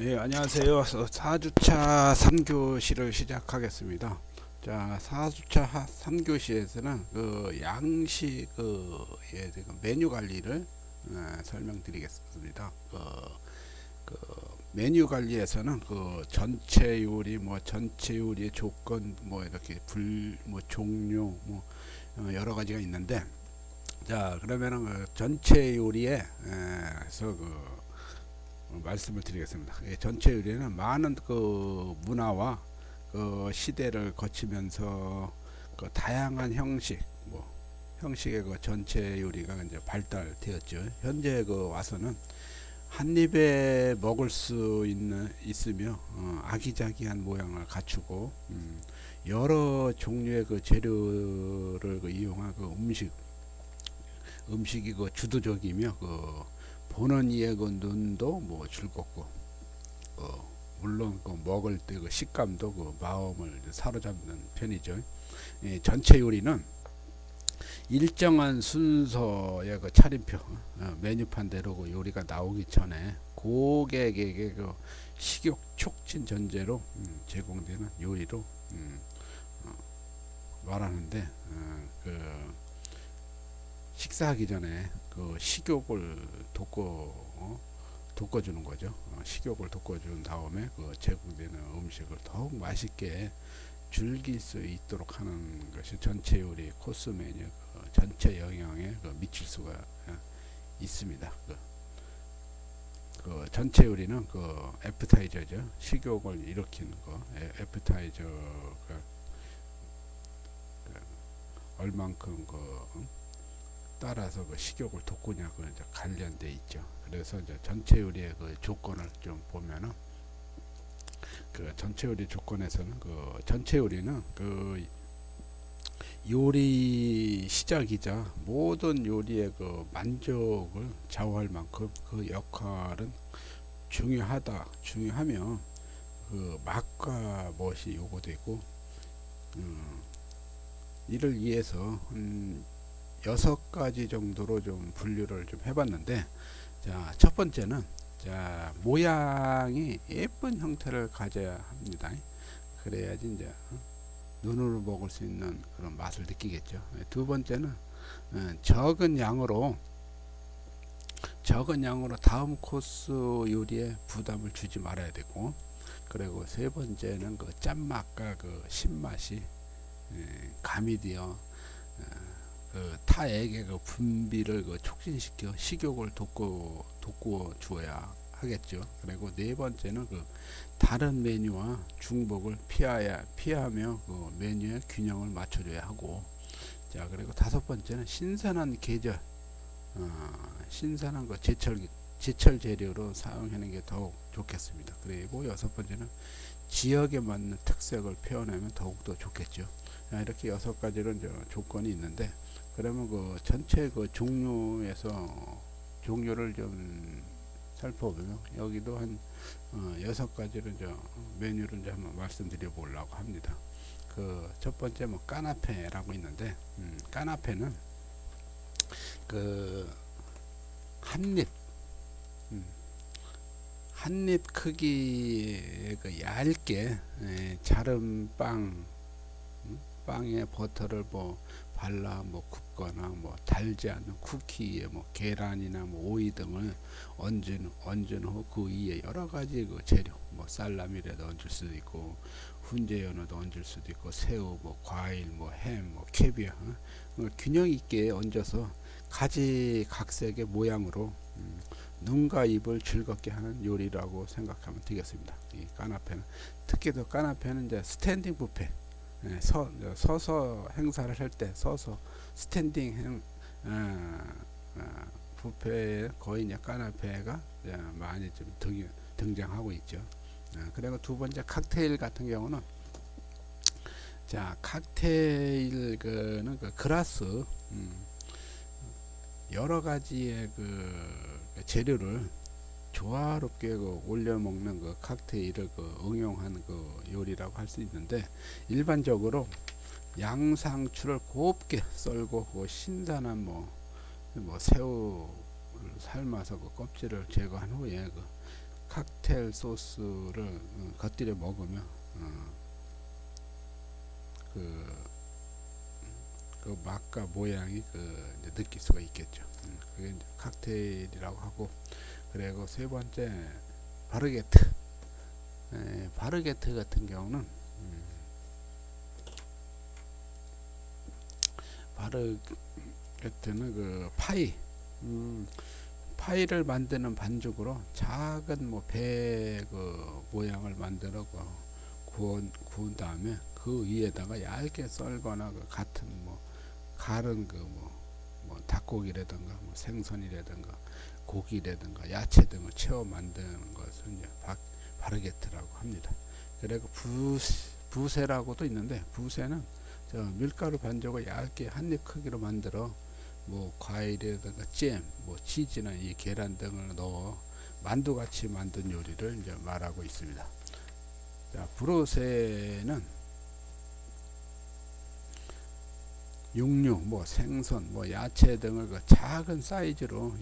예, 안녕하세요. 4주차 3교시를 시작하겠습니다. 자, 4주차 3교시에서는 그 양식 메뉴 관리를 설명드리겠습니다. 그 메뉴 관리에서는 그 전체 요리, 전체 요리의 조건, 이렇게 종류, 여러 가지가 있는데, 자, 그러면은 그 전체 요리에서 말씀을 드리겠습니다. 전체 요리는 많은 그 문화와 그 시대를 거치면서 그 다양한 형식의 그 전체 요리가 이제 발달되었죠. 현재 그 와서는 한 입에 먹을 수 있으며 아기자기한 모양을 갖추고 여러 종류의 그 재료를 이용한 그 음식이 그 주도적이며 보는 이의 그 눈도 즐겁고 물론 그 먹을 때 그 식감도 그 마음을 사로잡는 편이죠. 전체 요리는 일정한 순서의 그 차림표, 메뉴판대로 그 요리가 나오기 전에 고객에게 그 식욕 촉진 전제로 제공되는 요리로 말하는데, 식사하기 전에 그 식욕을 돋궈주는 거죠. 식욕을 돋궈준 다음에 그 제공되는 음식을 더욱 맛있게 즐길 수 있도록 하는 것이 전체 요리 코스 메뉴 전체 영향에 미칠 수가 있습니다. 그 전체 요리는 그 애프타이저죠. 식욕을 일으키는 거. 애프타이저가 얼만큼 따라서 그 식욕을 돋구냐 이제 관련돼 있죠. 그래서 이제 전체 요리의 그 조건을 좀 보면은 그 전체 요리 조건에서는 그 전체 요리는 그 요리 시작이자 모든 요리의 그 만족을 좌우할 만큼 그 역할은 중요하며 그 맛과 멋이 요구되고 이를 위해서 6가지 정도로 좀 분류를 좀 해봤는데, 자, 첫 번째는 모양이 예쁜 형태를 가져야 합니다. 그래야지 이제 눈으로 먹을 수 있는 그런 맛을 느끼겠죠. 두 번째는 적은 양으로 다음 코스 요리에 부담을 주지 말아야 되고, 그리고 세 번째는 그 짠맛과 그 신맛이 가미되어 그 타액의 그 분비를 촉진시켜 식욕을 돋구어 주어야 하겠죠. 그리고 네 번째는 그 다른 메뉴와 중복을 피하며 그 메뉴의 균형을 맞춰줘야 하고, 자, 그리고 다섯 번째는 신선한 계절, 신선한 그 제철 재료로 사용하는 게 더욱 좋겠습니다. 그리고 여섯 번째는 지역에 맞는 특색을 표현하면 더욱더 좋겠죠. 이렇게 6가지로 조건이 있는데, 그러면 그 전체 그 종류를 좀 살펴보면 여기도 한 6가지로 메뉴를 이제 한번 말씀드려 보려고 합니다. 그 첫 번째 까나페라고 있는데, 까나페는 그 한입 크기의 그 얇게 자른 빵에 버터를 발라 굽거나 달지 않는 쿠키에 계란이나 오이 등을 얹은 후 그 위에 여러 가지 그 재료 살라미라도 얹을 수도 있고 훈제 연어도 얹을 수도 있고 새우 과일 햄 캐비어 균형 있게 얹어서 가지각색의 모양으로 눈과 입을 즐겁게 하는 요리라고 생각하면 되겠습니다. 이 까나페는 특히도 까나페는 이제 스탠딩 뷔페, 서서 행사를 할 때 서서 스탠딩 뷔페에 거의 이제 까나페가 많이 좀 등장하고 있죠. 그리고 두 번째 칵테일 같은 경우는 칵테일 그 그라스 여러 가지의 그 재료를 조화롭게 올려 먹는 그 칵테일을 응용한 그 요리라고 할 수 있는데, 일반적으로 양상추를 곱게 썰고 신선한 새우를 삶아서 그 껍질을 제거한 후에 칵테일 소스를 곁들여 먹으면 그, 그 맛과 모양이 이제 느낄 수가 있겠죠. 그게 이제 칵테일이라고 하고, 그리고 세 번째 바르게트. 바르게트 같은 경우는 바르게트는 그 파이, 파이를 만드는 반죽으로 작은 뭐 배 그 모양을 만들어 구운 다음에 그 위에다가 얇게 썰거나 그 같은 뭐 갈은 그 뭐 닭고기라든가 뭐 생선이라든가 고기라든가 야채 등을 채워 만드는 것을 이제 바르게트라고 합니다. 그리고 부세라고도 있는데, 부세는 저 밀가루 반죽을 얇게 한입 크기로 만들어 뭐 과일이라든가 잼, 뭐 치즈나 이 계란 등을 넣어 만두같이 만든 요리를 이제 말하고 있습니다. 자, 브로세는 육류, 뭐 생선, 뭐 야채 등을 그 작은 사이즈로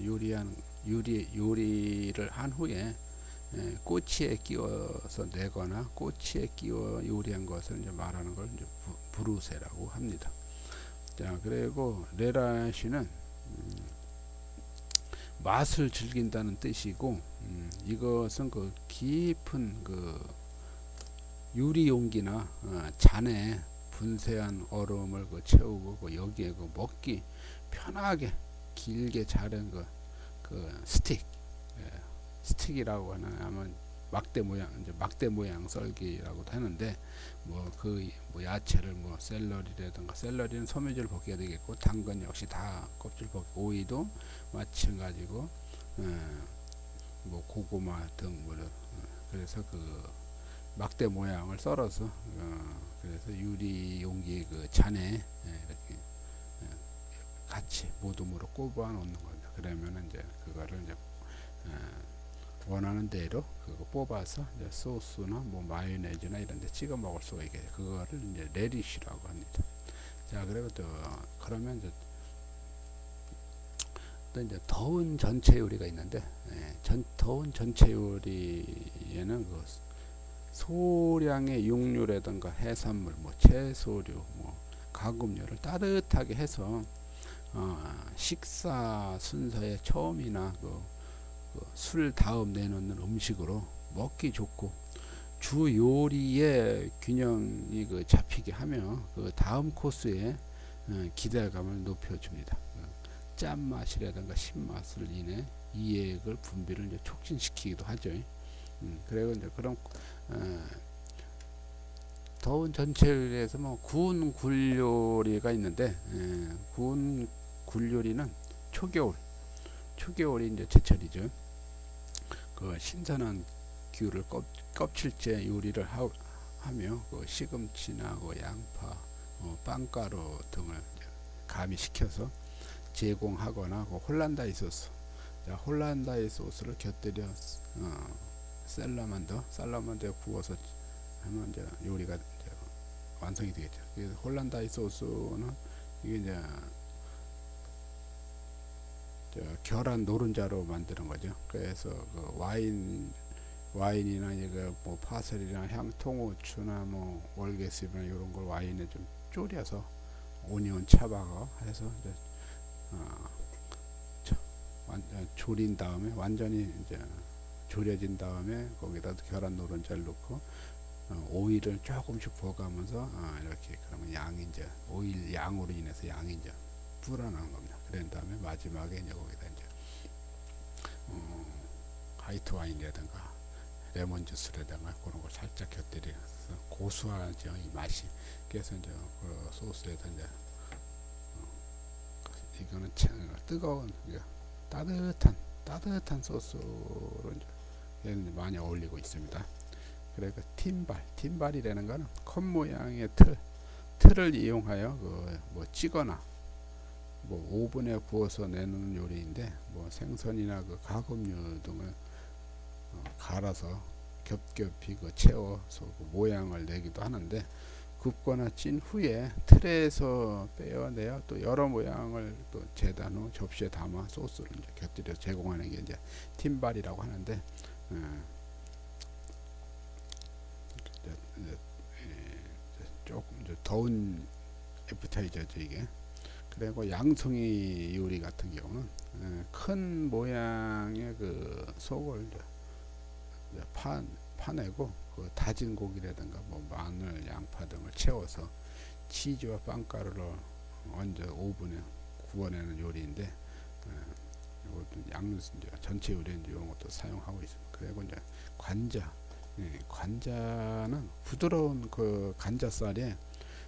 요리를 한 후에 꼬치에 끼워서 내거나 꼬치에 끼워 요리한 것을 이제 말하는 걸 이제 브루세라고 합니다. 자, 그리고 레라시는 맛을 즐긴다는 뜻이고, 이것은 그 깊은 그 유리 용기나 잔에 분쇄한 얼음을 그 채우고 여기에 그 먹기 편하게 길게 자른 그 스틱이라고 하나, 아마 막대 모양 썰기라고도 하는데, 뭐 야채를 뭐 샐러리는 섬유질 벗겨야 되겠고, 당근 역시 다 껍질 벗고, 오이도 마찬가지고, 뭐 고구마 등 그래서 그 막대 모양을 썰어서 그래서 유리 용기 그 잔에 이렇게 같이 모둠으로 꼽아 놓는 겁니다. 그러면 이제 그거를 이제 원하는 대로 그거 뽑아서 이제 소스나 뭐 마요네즈나 이런 데 찍어 먹을 수가 있게, 그거를 이제 레디쉬라고 합니다. 자, 그리고 그러면 또 이제 더운 전체 요리가 있는데, 더운 전체 요리에는 그 소량의 육류라든가 해산물, 뭐 채소류, 뭐 가금류를 따뜻하게 해서 식사 순서의 처음이나 술 다음 내놓는 음식으로 먹기 좋고, 주 요리의 균형이 그 잡히게 하며 그 다음 코스에 기대감을 높여줍니다. 짠맛이라든가 신맛을 인해 이액을 분비를 이제 촉진시키기도 하죠. 그리고 이제 그런 더운 전체에서 뭐 구운 굴 요리가 있는데, 구운 굴 요리는 초겨울이 이제 제철이죠. 그 신선한 귤을 껍질째 요리를 하며 그 시금치나 그 양파, 빵가루 등을 가미시켜서 제공하거나 그 홀란다이 소스를 곁들여 살라만더에 구워서 하면 이제 요리가 이제 완성이 되겠죠. 그래서 홀란다이 소스는 이게 이제 계란 노른자로 만드는 거죠. 그래서 그 와인이나 이거 뭐 파슬리나 향통후추나 뭐 월계수잎이나 이런 걸 와인에 좀 졸여서 오니온 차박어 해서 이제 졸인 다음에 완전히 이제 졸여진 다음에 거기다 계란 노른자를 넣고 오일을 조금씩 부어가면서 이렇게, 그러면 양이 이제 오일 양으로 인해서 양이 이제 불어나는 겁니다. 그런 다음에 마지막에 이제 거기다 이제 화이트 와인이라든가 레몬 주스라든가 그런 걸 살짝 곁들여서 고소하죠, 이 맛이. 그래서 이제 그 소스에다 이제 이거는 뜨거운 따뜻한 소스로 이제 많이 어울리고 있습니다. 그리고 팀발이라는 거는 컵 모양의 틀을 이용하여 뭐 찌거나 뭐 오븐에 구워서 내는 요리인데, 뭐 생선이나 그 가금류 등을 갈아서 겹겹이 채워서 모양을 내기도 하는데, 굽거나 찐 후에 틀에서 빼어내야 또 여러 모양을 또 재단 후 접시에 담아 소스를 이제 곁들여 제공하는 게 이제 팀발이라고 하는데, 더운 애프타이저죠 이게. 그리고 양송이 요리 같은 경우는 큰 모양의 그 속을 이제 파내고 그 다진 고기라든가 뭐 마늘, 양파 등을 채워서 치즈와 빵가루를 얹어 오븐에 구워내는 요리인데, 이것도 전체 요리에 이런 것도 사용하고 있습니다. 그리고 이제 관자, 관자는 부드러운 그 관자살에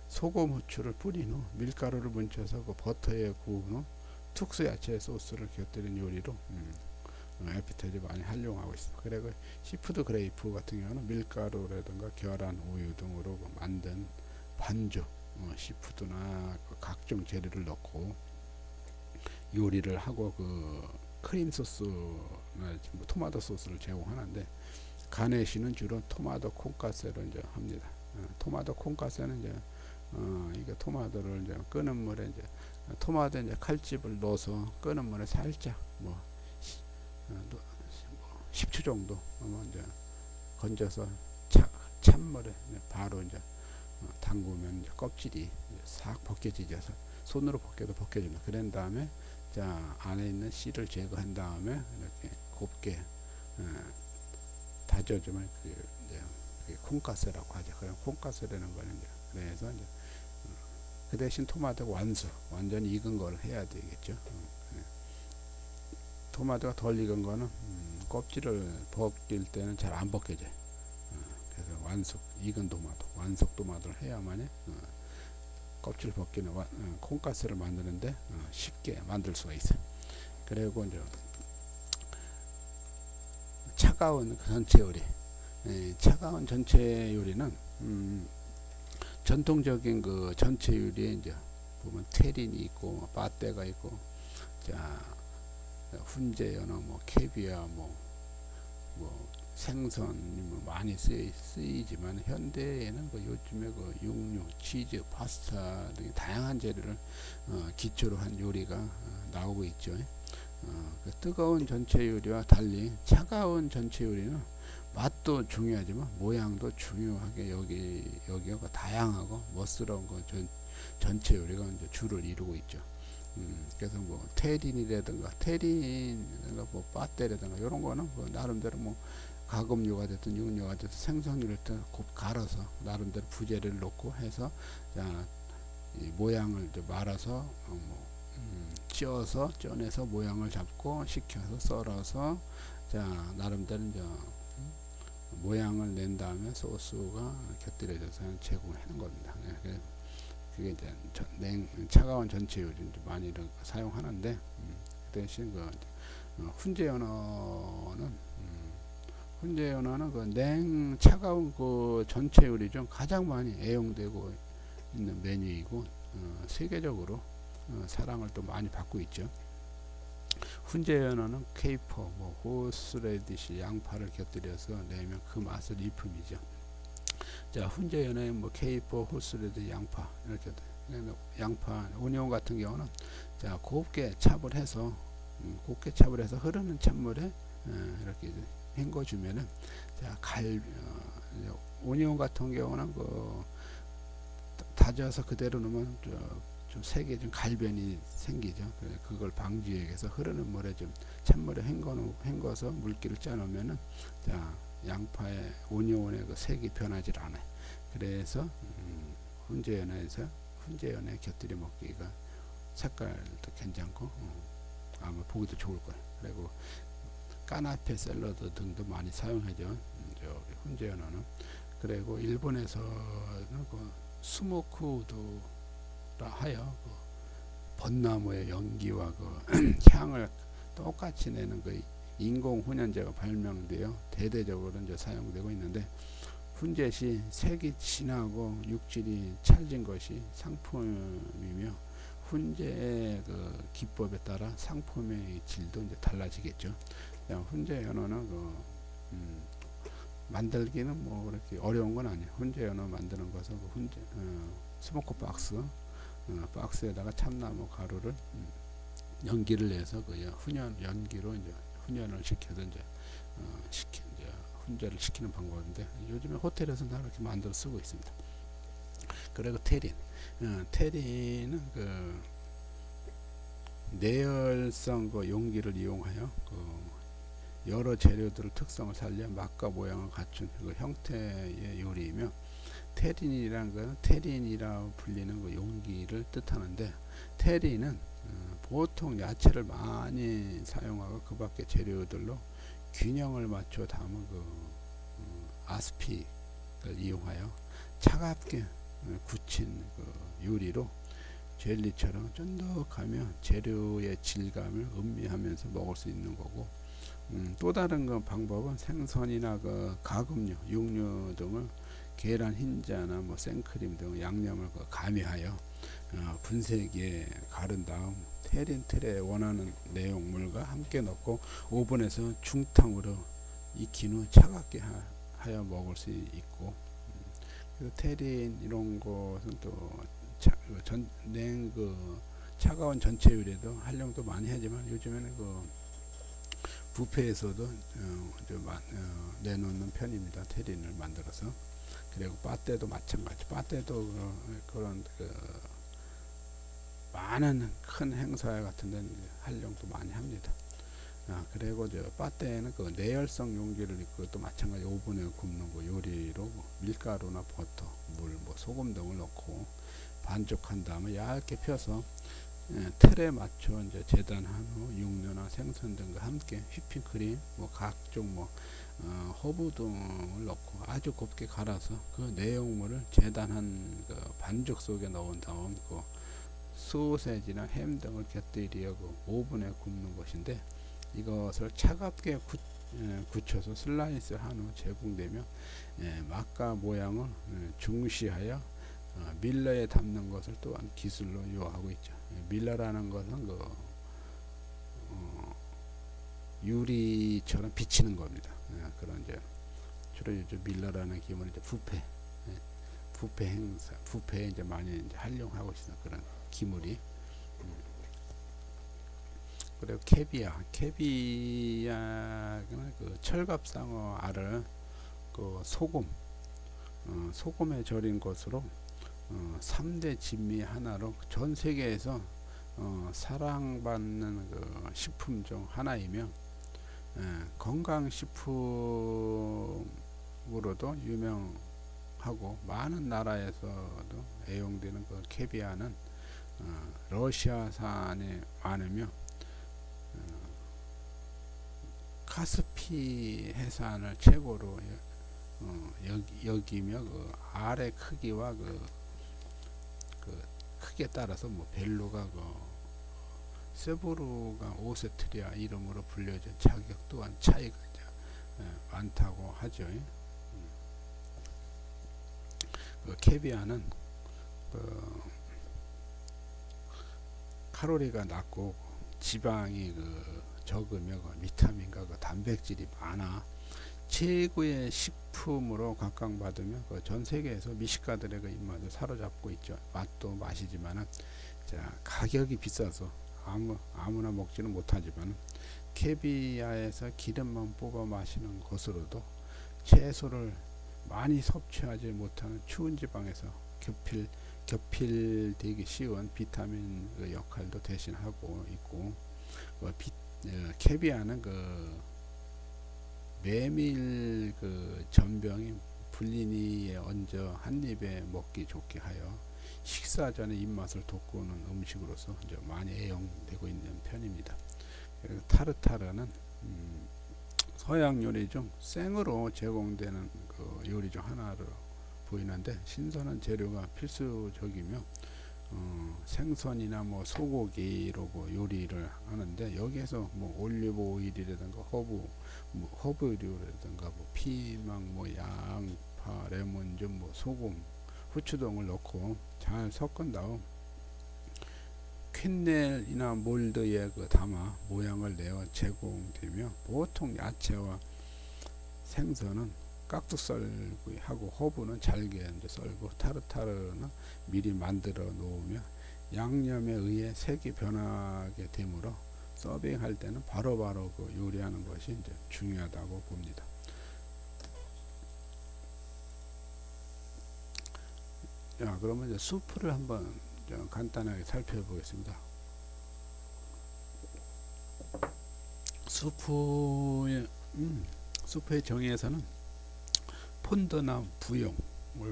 소금, 후추를 뿌린 후 밀가루를 뭉쳐서 그 버터에 구운 후 특수 야채 소스를 곁들인 요리로 에피타이저 많이 활용하고 있습니다. 그리고 시푸드 그레이프 같은 경우는 밀가루라든가 계란, 우유 등으로 만든 반죽, 시푸드나 그 각종 재료를 넣고 요리를 하고 그 크림 소스나 뭐 토마토 소스를 제공하는데, 가네시는 주로 토마토 콩가스로 이제 합니다. 토마토 콩가스는 이제 이게 토마토를 이제 끓는 물에 이제 토마토 이제 칼집을 넣어서 끓는 물에 살짝 뭐 10초 정도 이제 건져서 찬물에 바로 이제 담그면 이제 껍질이 이제 싹 벗겨지죠. 손으로 벗겨도 벗겨집니다. 그런 다음에 자 안에 있는 씨를 제거한 다음에 이렇게 곱게 다져주면 그게 콩가스라고 하죠. 그럼 콩가스라는 거는 이제 그래서 이제 그 대신 토마토 완전히 익은 걸 해야 되겠죠. 토마토가 덜 익은 거는 껍질을 벗길 때는 잘 안 벗겨져요. 그래서 익은 토마토, 완숙 토마토를 해야만이 껍질 벗기는 콩가스를 만드는데 쉽게 만들 수가 있어요. 그리고 이제 차가운 전체 요리, 차가운 전체 요리는 전통적인 그 전체 요리에 이제 보면 테린이 있고 빠떼가 있고, 자 훈제, 연어, 뭐 캐비아, 뭐 생선이 뭐 많이 쓰이지만 현대에는 그 요즘에 그 육류, 치즈, 파스타 등의 다양한 재료를 기초로 한 요리가 나오고 있죠. 그 뜨거운 전체 요리와 달리 차가운 전체 요리는 맛도 중요하지만 모양도 중요하게 여기가 다양하고 멋스러운 그 전체 요리가 이제 주를 이루고 있죠. 그래서 뭐 테린이라든가 뭐 빠떼라든가 이런 거는 뭐 나름대로 뭐 가금류가 됐든 육류가 됐든 생선류를 곱 갈아서 나름대로 부재를 넣고 해서 이 모양을 이제 말아서 쪄내서 모양을 잡고 식혀서 썰어서 나름대로 이제 모양을 낸 다음에 소스가 곁들여져서 제공하는 겁니다. 그게 이제 차가운 전체 요리 많이 사용하는데, 그 대신 훈제 연어는 그 차가운 그 전체 요리 중 가장 많이 애용되고 있는 메뉴이고 세계적으로 사랑을 또 많이 받고 있죠. 훈제 연어는 케이퍼, 뭐 호스레디시, 양파를 곁들여서 내면 그 맛을 일품이죠. 자, 훈제 연어에 뭐 케이퍼, 호스레디, 양파 이렇게 양파, 오니온 같은 경우는 곱게 찹을 해서 흐르는 찬물에 이렇게 헹궈주면은 오니온 같은 경우는 그 다져서 그대로 넣으면 좀 색이 좀 갈변이 생기죠. 그걸 방지하기 위해서 흐르는 물에 좀 찬물에 헹궈서 물기를 짜놓으면은 양파의 오니온의 그 색이 변하지 않아요. 그래서 훈제 연어에 곁들여 먹기가 색깔도 괜찮고 아마 보기도 좋을 거예요. 그리고 까나페 샐러드 등도 많이 사용하죠. 훈제 연어는. 그리고 일본에서는 그 스모크우드라 하여 그 벚나무의 연기와 그 향을 똑같이 내는 그 인공 훈연제가 발명되어 대대적으로 이제 사용되고 있는데, 훈제시 색이 진하고 육질이 찰진 것이 상품이며 훈제의 그 기법에 따라 상품의 질도 이제 달라지겠죠. 훈제 연어는 만들기는 뭐 그렇게 어려운 건 아니에요. 훈제 연어 만드는 것은 스모크 박스에다가 참나무 가루를 연기를 내서 그 연기로 이제 훈연을 시켜서 이제 훈제를 시키는 방법인데, 요즘에 호텔에서 다 이렇게 만들어 쓰고 있습니다. 그리고 테린. 테린은 그 내열성 그 용기를 이용하여 그 여러 재료들의 특성을 살려 맛과 모양을 갖춘 그 형태의 요리이며, 테린이라는 것은 테린이라고 불리는 그 용기를 뜻하는데, 테린은 보통 야채를 많이 사용하고 그 밖의 재료들로 균형을 맞춰 담은 그 아스픽을 이용하여 차갑게 굳힌 그 요리로 젤리처럼 쫀득하며 재료의 질감을 음미하면서 먹을 수 있는 거고, 또 다른 그 방법은 생선이나 그 가금류, 육류 등을 계란 흰자나 뭐 생크림 등 양념을 그 가미하여 분쇄기에 가른 다음 테린 틀에 원하는 내용물과 함께 넣고 오븐에서 중탕으로 익힌 후 차갑게 하여 먹을 수 있고, 그래서 테린 이런 것은 또 차가운 전체 요리도 활용도 많이 하지만, 요즘에는 그 뷔페에서도 내놓는 편입니다. 테린을 만들어서. 그리고 빠떼도 마찬가지. 빠떼도 그런 많은 큰 행사 같은 데는 활용도 많이 합니다. 그리고 빠떼는 그 내열성 용기를 그것도 마찬가지 오븐에 굽는 거 요리로 밀가루나 버터, 물, 뭐 소금 등을 넣고 반죽한 다음에 얇게 펴서 틀에 맞춰 이제 재단한 후 육류나 생선 등과 함께 휘핑크림, 뭐 각종 허브 등을 넣고 아주 곱게 갈아서 그 내용물을 재단한 그 반죽 속에 넣은 다음 그 소세지나 햄 등을 곁들여 그 오븐에 굽는 것인데, 이것을 차갑게 굳혀서 슬라이스 한 후 제공되며 맛과 모양을 중시하여 밀러에 담는 것을 또한 기술로 요하고 있죠. 밀러라는 것은 그 유리처럼 비치는 겁니다. 그런 이제 주로 이제 밀러라는 기물은 이제 뷔페 행사, 뷔페에 이제 많이 이제 활용하고 있는 그런 기물이. 그리고 캐비아는 그 철갑상어 알을 그 소금에 절인 것으로 3대 진미 하나로 전 세계에서 사랑받는 그 식품 중 하나이며, 건강식품으로도 유명하고 많은 나라에서도 애용되는 그 캐비아는 러시아산에 많으며 카스피 해산을 최고로 여기며 그 알의 크기와 그 크기에 따라서 뭐 벨루가 세브루가 오세트리아 이름으로 불려진 자격 또한 차이가 이제 많다고 하죠. 그 캐비아는 칼로리가 낮고 지방이 적으며 비타민과 단백질이 많아 최고의 식품으로 각광받으며 전 세계에서 미식가들의 입맛을 사로잡고 있죠. 맛도 맛이지만 가격이 비싸서 아무나 먹지는 못하지만, 캐비아에서 기름만 뽑아 마시는 것으로도 채소를 많이 섭취하지 못하는 추운 지방에서 겹필되기 쉬운 비타민 역할도 대신하고 있고, 캐비아는 메밀 전병이 불리니에 얹어 한 입에 먹기 좋게 하여 식사 전에 입맛을 돋구는 음식으로서 이제 많이 애용되고 있는 편입니다. 그리고 타르타르는 서양 요리 중 생으로 제공되는 그 요리 중 하나로 보이는데, 신선한 재료가 필수적이며 생선이나 뭐 소고기로 요리를 하는데, 여기에서 뭐 올리브 오일이라든가 허브류라든가 피망, 양파, 레몬즙, 소금, 후추 등을 넣고 잘 섞은 다음 퀸넬이나 몰드에 담아 모양을 내어 제공되며, 보통 야채와 생선은 깍둑 썰고 하고 허브는 잘게 이제 썰고, 타르타르는 미리 만들어 놓으며 양념에 의해 색이 변하게 되므로 서빙할 때는 바로바로 요리하는 것이 이제 중요하다고 봅니다. 자, 그러면 이제 수프를 한번 좀 간단하게 살펴보겠습니다. 수프의 수프의 정의에서는 폰드나 부용을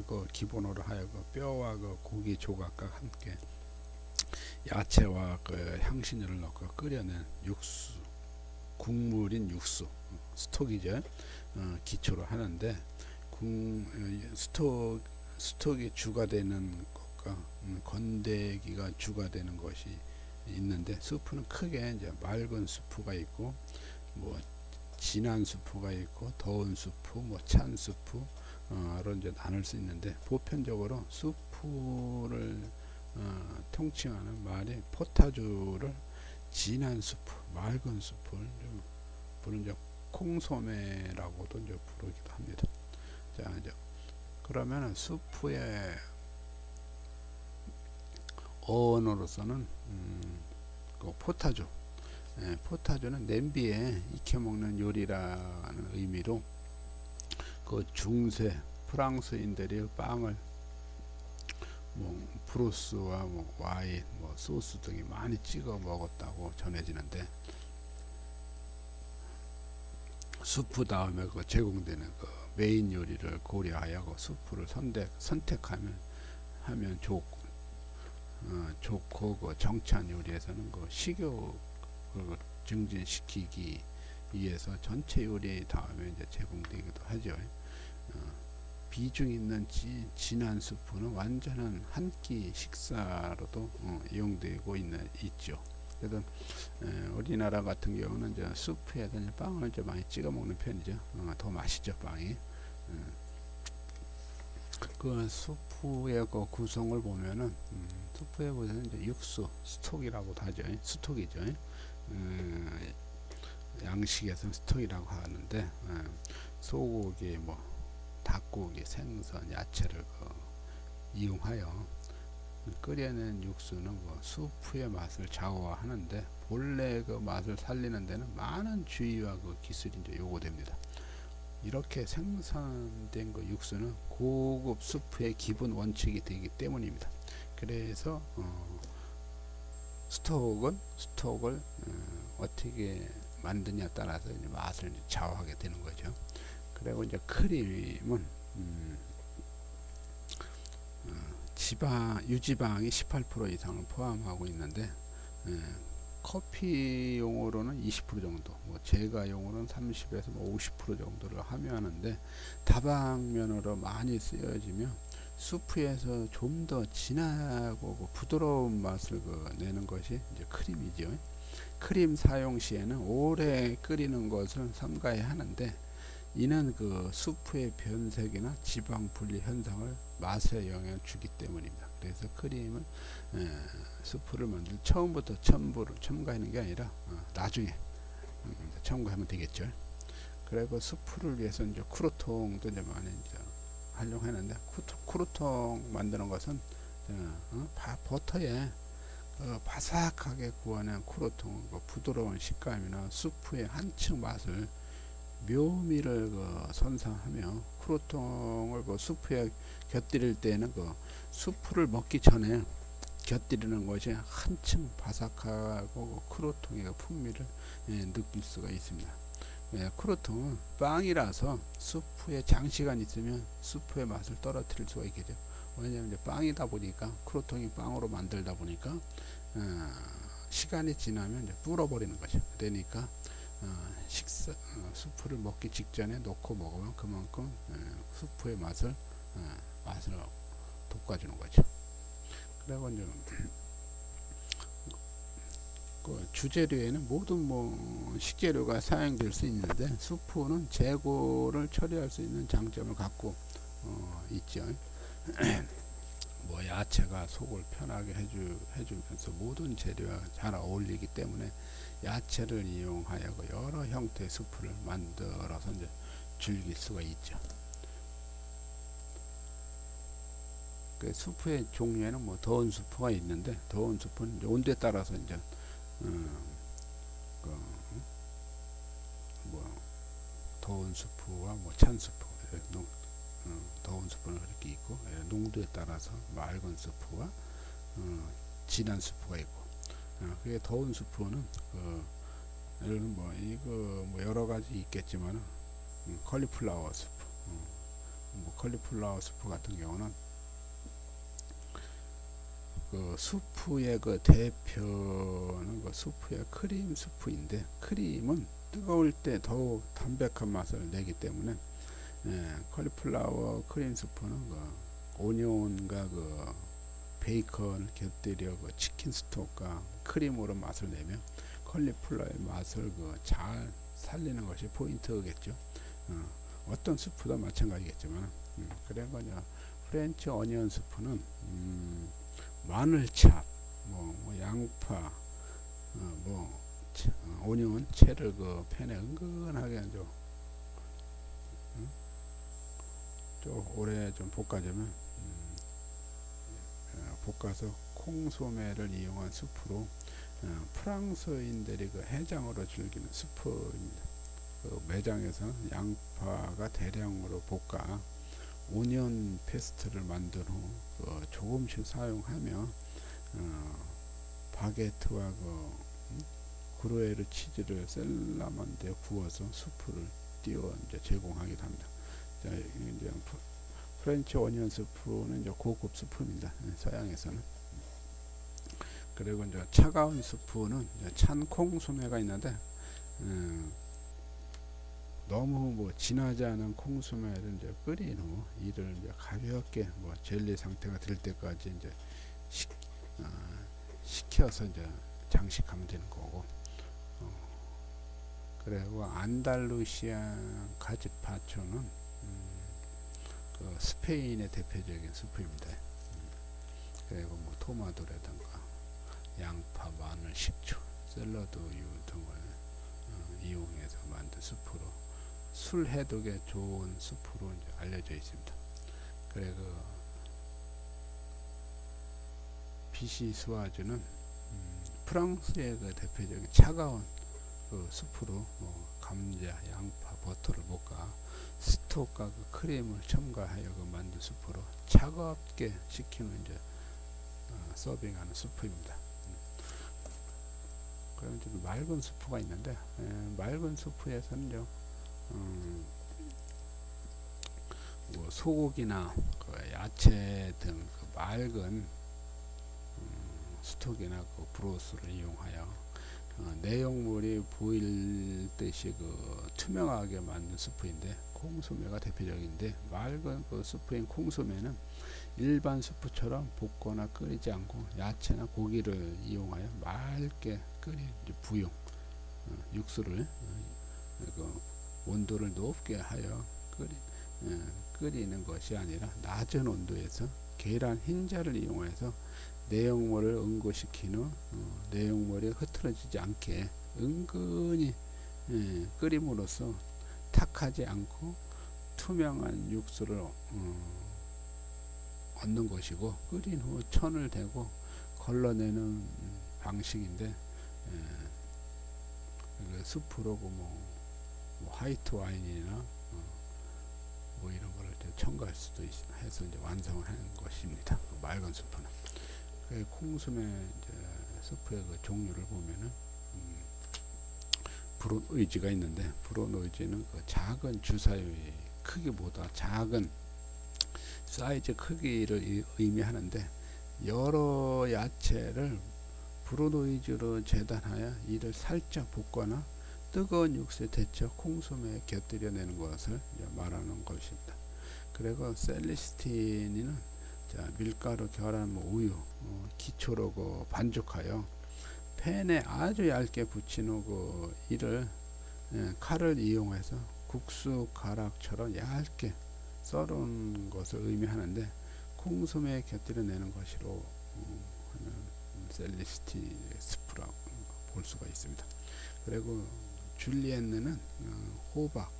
그 기본으로 하여 그 뼈와 그 고기 조각과 함께 야채와 그 향신료를 넣고 끓여낸 육수, 국물인 육수, 스톡이죠. 기초로 하는데 스톡이 주가 되는 것과 건더기가 주가 되는 것이 있는데, 수프는 크게 이제 맑은 수프가 있고 뭐 진한 수프가 있고 더운 수프, 뭐 찬 수프로 이제 나눌 수 있는데, 보편적으로 수프를 통칭하는 말이 포타주를 진한 수프, 맑은 수프를 부르는 콩소매라고도 이제 부르기도 합니다. 자, 이제 그러면 수프의 어원으로서는 그 포타주, 포타주는 냄비에 익혀 먹는 요리라는 의미로, 그 중세 프랑스인들이 빵을 뭐 브로스와 뭐 와인, 뭐 소스 등이 많이 찍어 먹었다고 전해지는데, 수프 다음에 그 제공되는 그 메인 요리를 고려하여 그 수프를 선택하면 좋고, 그 정찬 요리에서는 그 식욕을 증진시키기 위해서 전체 요리 다음에 이제 제공되기도 하죠. 비중 있는 진한 수프는 완전한 한 끼 식사로도 이용되고 있죠. 그래서 우리나라 같은 경우는 이제 수프에다 빵을 좀 많이 찍어 먹는 편이죠. 더 맛있죠, 빵이. 그 수프의 그 구성을 보면은, 수프에 보면 이제 육수, 스톡이라고도 하죠. 스톡이죠. 양식에서는 스톡이라고 하는데, 소고기, 뭐 닭고기, 생선, 야채를 이용하여 끓여낸 육수는 그 수프의 맛을 좌우하는데, 본래 그 맛을 살리는 데는 많은 주의와 그 기술이 이제 요구됩니다. 이렇게 생산된 그 육수는 고급 수프의 기본 원칙이 되기 때문입니다. 그래서 스톡을 어떻게 만드냐에 따라서 이제 맛을 좌우하게 되는 거죠. 그리고 이제 크림은 유지방이 18% 이상을 포함하고 있는데, 커피용으로는 20% 정도, 뭐 제과용으로는 30에서 50% 정도를 함유하는데, 다방면으로 많이 쓰여지며 수프에서 좀 더 진하고 부드러운 맛을 내는 것이 이제 크림이죠. 크림 사용 시에는 오래 끓이는 것을 삼가해야 하는데, 이는 그 수프의 변색이나 지방 분리 현상을 맛에 영향을 주기 때문입니다. 그래서 크림은 수프를 만들 처음부터 첨부를 첨가하는 게 아니라 나중에 첨가하면 되겠죠. 그리고 수프를 위해서 이제 크루통도 이제 많이 이제 활용하는데, 크루통 만드는 것은 버터에 바삭하게 구워낸 크루통, 부드러운 식감이나 수프의 한층 맛을 묘미를 선사하며, 크루통을 수프에 곁들일 때는 수프를 먹기 전에 곁들이는 것이 한층 바삭하고 크루통의 풍미를 느낄 수가 있습니다. 크루통은 빵이라서 수프에 장시간 있으면 수프의 맛을 떨어뜨릴 수가 있겠죠. 왜냐하면 이제 빵이다 보니까, 크루통이 빵으로 만들다 보니까 시간이 지나면 이제 불어버리는 거죠. 그러니까 수프를 먹기 직전에 넣고 먹으면 그만큼 수프의 맛을 돋궈주는 거죠. 그리고 이제 그 주재료에는 모든 식재료가 사용될 수 있는데, 수프는 재고를 처리할 수 있는 장점을 갖고 있죠. 뭐 야채가 속을 편하게 해주면서 모든 재료와 잘 어울리기 때문에 야채를 이용하여 여러 형태의 수프를 만들어서 이제 즐길 수가 있죠. 그 수프의 종류에는 뭐 더운 수프가 있는데, 더운 수프는 이제 온도에 따라서 이제 더운 수프와 뭐 찬 수프, 더운 수프는 그렇게 있고, 정도에 따라서 맑은 수프와 진한 수프가 있고, 그게 더운 수프는 예를 들면 뭐 이거 뭐 여러 가지 있겠지만 컬리플라워 수프, 뭐 컬리플라워 수프 같은 경우는 그 수프의 그 대표는 그 수프의 크림 수프인데, 크림은 뜨거울 때 더욱 담백한 맛을 내기 때문에 컬리플라워 크림 수프는 그 오니온과 그 베이컨을 곁들여 그 치킨 스톡과 크림으로 맛을 내며 컬리플라워의 맛을 그 잘 살리는 것이 포인트겠죠. 어떤 수프도 마찬가지겠지만, 그리고 이제 프렌치 어니언 수프는 마늘찹, 뭐 양파, 오니온 채를 그 팬에 은근하게 좀 오래 좀 볶아주면 볶아서 콩소매를 이용한 수프로 프랑스인들이 그 해장으로 즐기는 수프입니다. 그 매장에서는 양파가 대량으로 볶아 오니언 페스트를 만든 후 조금씩 사용하며 바게트와 그루에르 치즈를 셀라만데 구워서 수프를 띄워 이제 제공하기도 합니다. 자, 이제 프렌치 오니언 수프는 이제 고급 수프입니다. 서양에서는. 그리고 이제 차가운 수프는 이제 찬 콩소매가 있는데, 너무 뭐 진하지 않은 콩소매를 이제 끓인 후 이를 이제 가볍게 뭐 젤리 상태가 될 때까지 이제 식혀서 이제 장식하면 되는 거고, 그리고 안달루시아 가즈파초는 그 스페인의 대표적인 수프입니다. 그리고 뭐 토마토라든가 양파, 마늘, 식초, 샐러드 우유 등을 이용해서 만든 수프로 술 해독에 좋은 수프로 이제 알려져 있습니다. 그리고 비시수아주는 프랑스의 그 대표적인 차가운 그 수프로 감자, 양파, 버터를 볶아 스톡과 그 크림을 첨가하여 그 만든 수프로 차갑게 식히는 이제 서빙하는 수프입니다. 그럼 좀 맑은 수프가 있는데, 맑은 수프에서는요, 뭐 소고기나 그 야채 등 그 맑은 스톡이나 그 브로스를 이용하여 내용물이 보일 듯이 그 투명하게 만든 수프인데, 콩소매가 대표적인데, 맑은 그 수프인 콩소매는 일반 수프처럼 볶거나 끓이지 않고 야채나 고기를 이용하여 맑게 끓인 부용 육수를 그 온도를 높게 하여 끓이는 것이 아니라 낮은 온도에서 계란 흰자를 이용해서 내용물을 응고시킨 후 내용물이 흐트러지지 않게 은근히 끓임으로써 탁하지 않고 투명한 육수를 얻는 것이고, 끓인 후 천을 대고 걸러내는 방식인데, 수프로 뭐 화이트 와인이나 뭐 이런 거를 첨가할 수도 해서 이제 완성을 하는 것입니다. 맑은 수프는. 콩소매 이제 수프의 그 종류를 보면은 브로노이즈가 있는데, 브로노이즈는 그 작은 주사위의 크기보다 작은 사이즈 크기를 의미하는데, 여러 야채를 브로노이즈로 재단하여 이를 살짝 볶거나 뜨거운 육수에 데쳐 콩소매에 곁들여내는 것을 말하는 것입니다. 그리고 셀리스틴은 밀가루, 계란, 우유, 기초로 그 반죽하여 팬에 아주 얇게 붙인 후 이를 칼을 이용해서 국수 가락처럼 얇게 썰은 것을 의미하는데, 콩소매에 곁들여내는 것으로 하는 셀리스틴 스프라고 볼 수가 있습니다. 그리고 줄리엔느는 호박,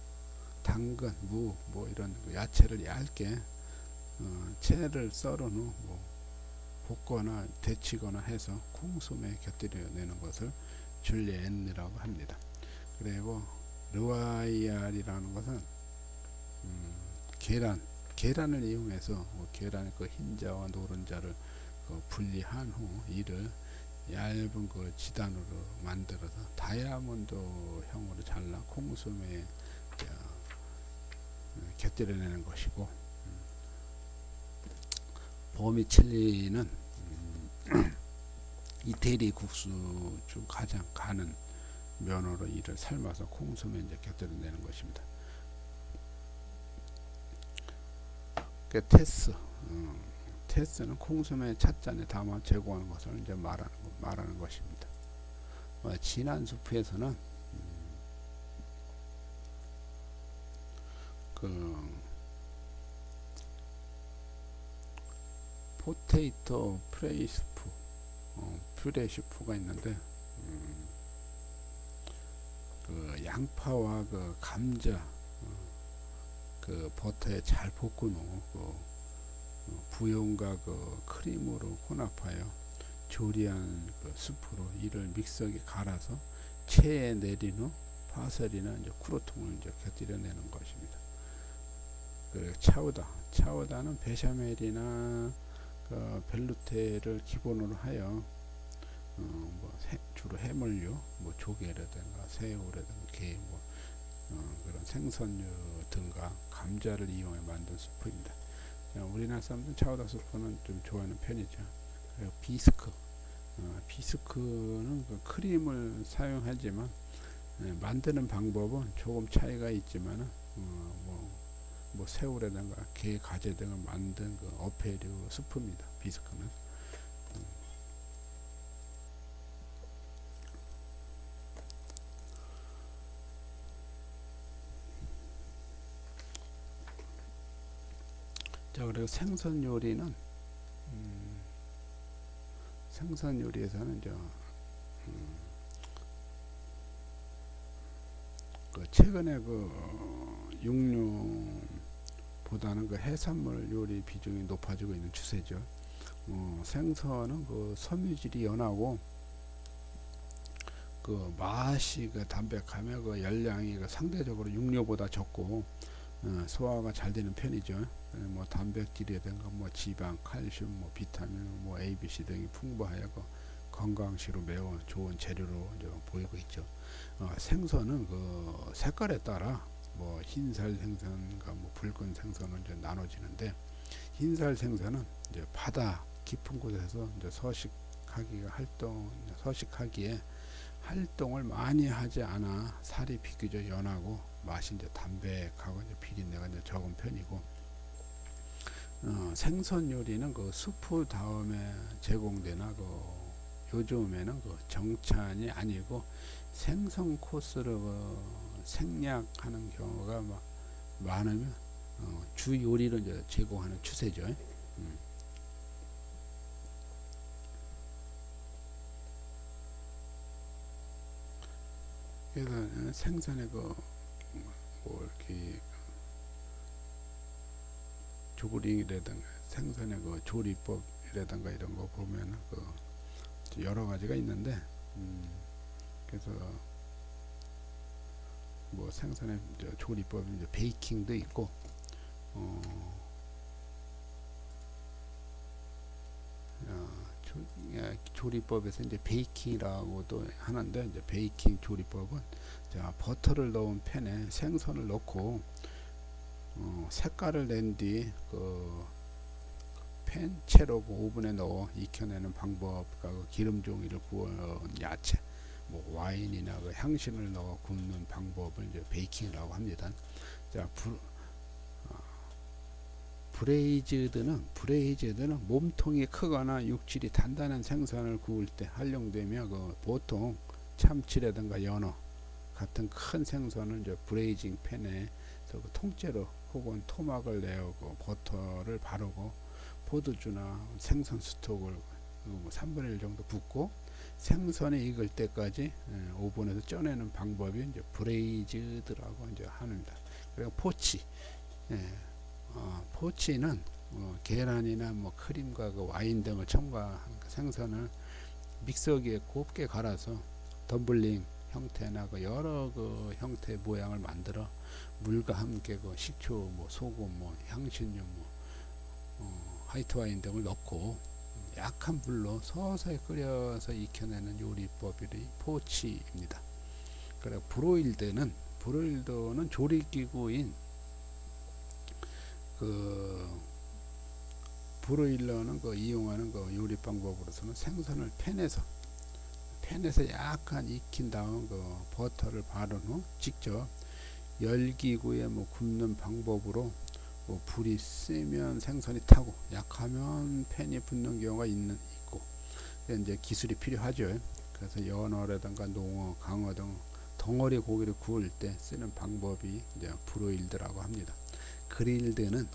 당근, 무, 뭐 이런 야채를 얇게 채를 썰은 후 볶거나 데치거나 해서 콩소매에 곁들여내는 것을 줄리엔느라고 합니다. 그리고 르와이알이라는 것은 계란, 계란을 이용해서 계란의 그 흰자와 노른자를 분리한 후 이를 얇은 그 지단으로 만들어서 다이아몬드형으로 잘라 콩소매에 곁들여내는 것이고, 버미첼리는 이태리 국수 중 가장 가는 면으로 이를 삶아서 콩소매에 이제 곁들여내는 것입니다. 테스는 콩소매 찻잔에 담아 제공하는 것을 이제 말하는 것입니다. 진한 수프에서는 포테이토 퓨레 스프가 있는데, 양파와 감자 버터에 잘 볶은 후 부용과 크림으로 혼합하여 조리한 스프로 이를 믹서기에 갈아서 체에 내린 후 파슬리나 이제 크루통을 이제 곁들여내는 것입니다. 차우다는 베샤멜이나 벨루테를 기본으로 하여 주로 해물류, 조개라든가 새우라든가 게, 그런 생선류 등과 감자를 이용해 만든 수프입니다. 우리나라 사람들은 차우다 수프는 좀 좋아하는 편이죠. 그리고 비스크는 크림을 사용하지만 만드는 방법은 조금 차이가 있지만 새우라든가 게, 가재 등을 만든 어패류 수프입니다. 비스크는. 자, 그리고 생선 요리에서는 최근에 육류보다는 해산물 요리 비중이 높아지고 있는 추세죠. 생선은 섬유질이 연하고 맛이 담백하며 열량이 상대적으로 육류보다 적고 소화가 잘 되는 편이죠. 단백질이라든가 지방, 칼슘, 비타민, A, B, C 등이 풍부하여 건강식으로 매우 좋은 재료로 보이고 있죠. 생선은 색깔에 따라 흰살 생선과 붉은 생선은 이제 나눠지는데, 흰살 생선은 이제 바다 깊은 곳에서 이제 서식하기에 활동을 많이 하지 않아 살이 비교적 연하고 맛이 이제 담백하고 이제 비린내가 이제 적은 편이고, 생선 요리는 수프 다음에 제공되나 요즘에는 정찬이 아니고 생선 코스를 생략하는 경우가 많으면 주 요리를 이제 제공하는 추세죠. 그래서 생선의 이렇게 조리라든가 생선의 조리법이라든가 이런 거 보면 여러 가지가 있는데, 그래서 생선의 조리법이 이제 베이킹도 있고, 조리법에서 이제 베이킹이라고도 하는데, 이제 베이킹 조리법은 버터를 넣은 팬에 생선을 넣고 색깔을 낸 뒤 팬 채로 오븐에 넣어 익혀내는 방법과 기름 종이를 부은 야채, 와인이나 향신을 넣어 굽는 방법을 이제 베이킹이라고 합니다. 자, 브레이즈드는 몸통이 크거나 육질이 단단한 생선을 구울 때 활용되며 보통 참치라든가 연어 같은 큰 생선을 이제 브레이징 팬에 통째로 혹은 토막을 내고 버터를 바르고 포도주나 생선 스톡을 3분의 1 정도 붓고 생선이 익을 때까지 오븐에서 쪄내는 방법이 이제 브레이즈드라고 이제 합니다. 그리고 포치는 계란이나 크림과 와인 등을 첨가한 생선을 믹서기에 곱게 갈아서 덤블링 형태나 그 여러 그 형태 모양을 만들어 물과 함께 그 식초, 뭐 소금, 뭐 향신료, 뭐 화이트 와인 등을 넣고 약한 불로 서서히 끓여서 익혀내는 요리법이 포치입니다. 그리고 브로일드는 조리기구인 그 브로일러는 그 이용하는 그 요리 방법으로서는 생선을 팬에서 약간 익힌 다음 그 버터를 바른 후 직접 열기구에 뭐 굽는 방법으로 뭐 불이 세면 생선이 타고 약하면 팬이 붙는 경우가 있고 이제 기술이 필요하죠. 그래서 연어라든가 농어, 강어 등 덩어리 고기를 구울 때 쓰는 방법이 이제 브로일드라고 합니다. 그릴드는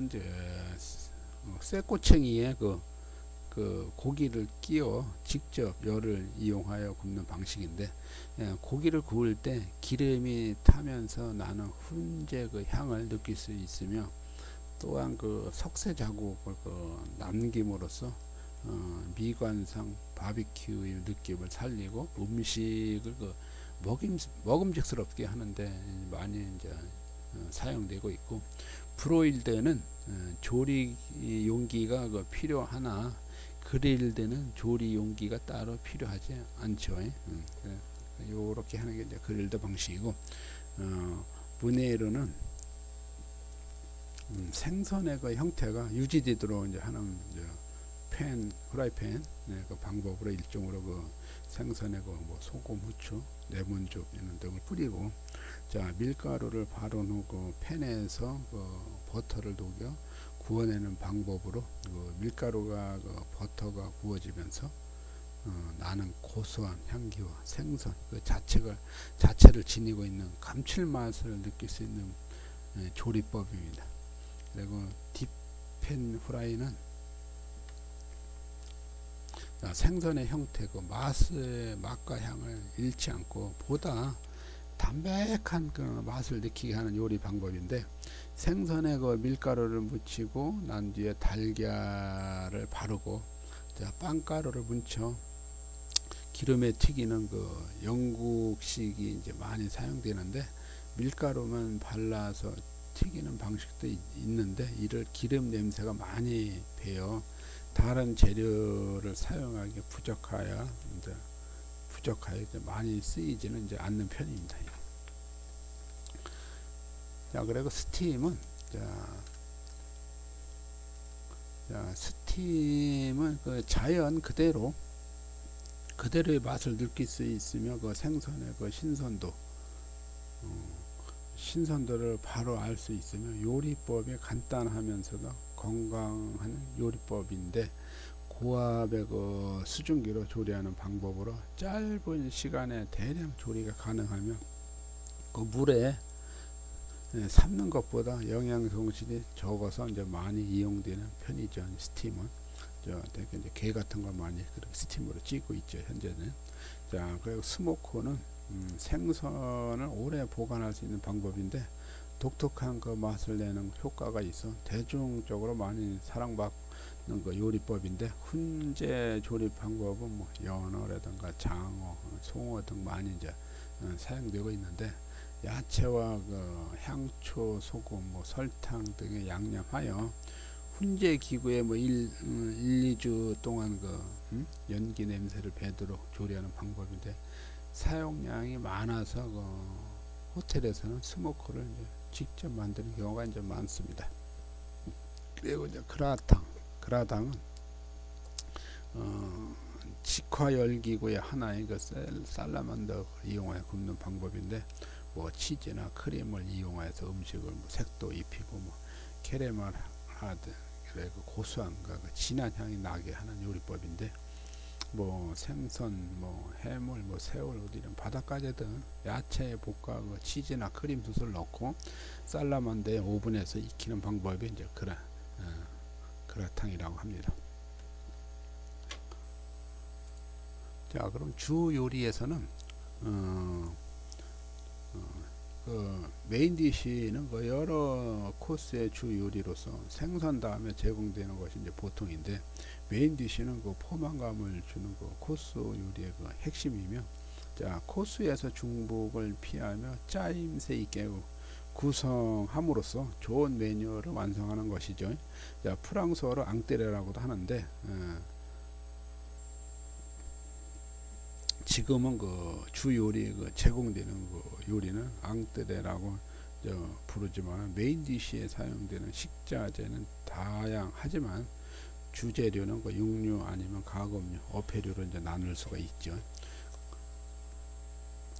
이제 쇠꼬챙이에 그 고기를 끼워 직접 열을 이용하여 굽는 방식인데, 고기를 구울 때 기름이 타면서 나는 훈제 그 향을 느낄 수 있으며, 또한 그 석쇠 자국을 남김으로써 미관상 바비큐의 느낌을 살리고 음식을 먹음직스럽게 하는데 많이 이제 사용되고 있고, 브로일드는 조리 용기가 필요하나 그릴드는 조리 용기가 따로 필요하지 않죠. 요렇게 하는 게 이제 그릴드 방식이고, 문에로는 생선의 그 형태가 유지되도록 이제 하는 이제 후라이팬 그 방법으로 일종으로 그 생선의 뭐 소금, 후추, 레몬즙 이런 등을 뿌리고, 밀가루를 바른 후 그 팬에서 버터를 녹여 구워내는 방법으로 밀가루가 버터가 구워지면서 나는 고소한 향기와 생선 자체를 지니고 있는 감칠맛을 느낄 수 있는 조리법입니다. 그리고 딥팬 후라이는 생선의 형태, 맛과 향을 잃지 않고 보다 담백한 맛을 느끼게 하는 요리 방법인데, 생선에 밀가루를 묻히고 난 뒤에 달걀을 바르고 빵가루를 묻혀 기름에 튀기는 영국식이 이제 많이 사용되는데, 밀가루만 발라서 튀기는 방식도 있는데 이를 기름 냄새가 많이 배어 다른 재료를 사용하기 부족하여 이제 많이 쓰이지는 이제 않는 편입니다. 그리고 스팀은 그 자연 그대로의 맛을 느낄 수 있으며 생선의 신선도를 바로 알 수 있으며 요리법이 간단하면서도 건강한 요리법인데, 고압의 수증기로 조리하는 방법으로 짧은 시간에 대량 조리가 가능하며 물에 삶는 것보다 영양 성질이 적어서 이제 많이 이용되는 편이죠. 스팀은 되게 이제 게 같은 걸 많이 그렇게 스팀으로 찌고 있죠, 현재는. 그리고 스모커는 생선을 오래 보관할 수 있는 방법인데 독특한 맛을 내는 효과가 있어 대중적으로 많이 사랑받는 요리법인데, 훈제 조리 방법은 뭐 연어라든가 장어, 송어 등 많이 이제 사용되고 있는데, 야채와 향초, 소금, 설탕 등의 양념하여 훈제 기구에 2주 동안 연기 냄새를 배도록 조리하는 방법인데, 사용량이 많아서 호텔에서는 스모커를 이제 직접 만드는 경우가 이제 많습니다. 그리고 이제 그라당은 직화 열기구의 하나의 살라만더 이용하여 굽는 방법인데, 치즈나 크림을 이용해서 음식을 색도 입히고 캐러멜 하드 그리고 고소한 진한 향이 나게 하는 요리법인데, 생선, 해물, 새우, 이런 바닷가재 등 야채에 볶아 치즈나 크림 붓을 넣고 살라만더에 오븐에서 익히는 방법이 이제 그라탕이라고 합니다. 그럼 주 요리에서는 메인 디시는 여러 코스의 주 요리로서 생선 다음에 제공되는 것이 이제 보통인데, 메인 디쉬는 그 포만감을 주는 그 코스 요리의 그 핵심이며, 자 코스에서 중복을 피하며 짜임새 있게 구성함으로써 좋은 메뉴를 완성하는 것이죠. 자 프랑스어로 앙테레라고도 하는데, 지금은 그 주 요리 그 제공되는 그 요리는 앙테레라고 부르지만, 메인 디쉬에 사용되는 식자재는 다양하지만 주재료는 그 육류 아니면 가공류, 어패류로 이제 나눌 수가 있죠.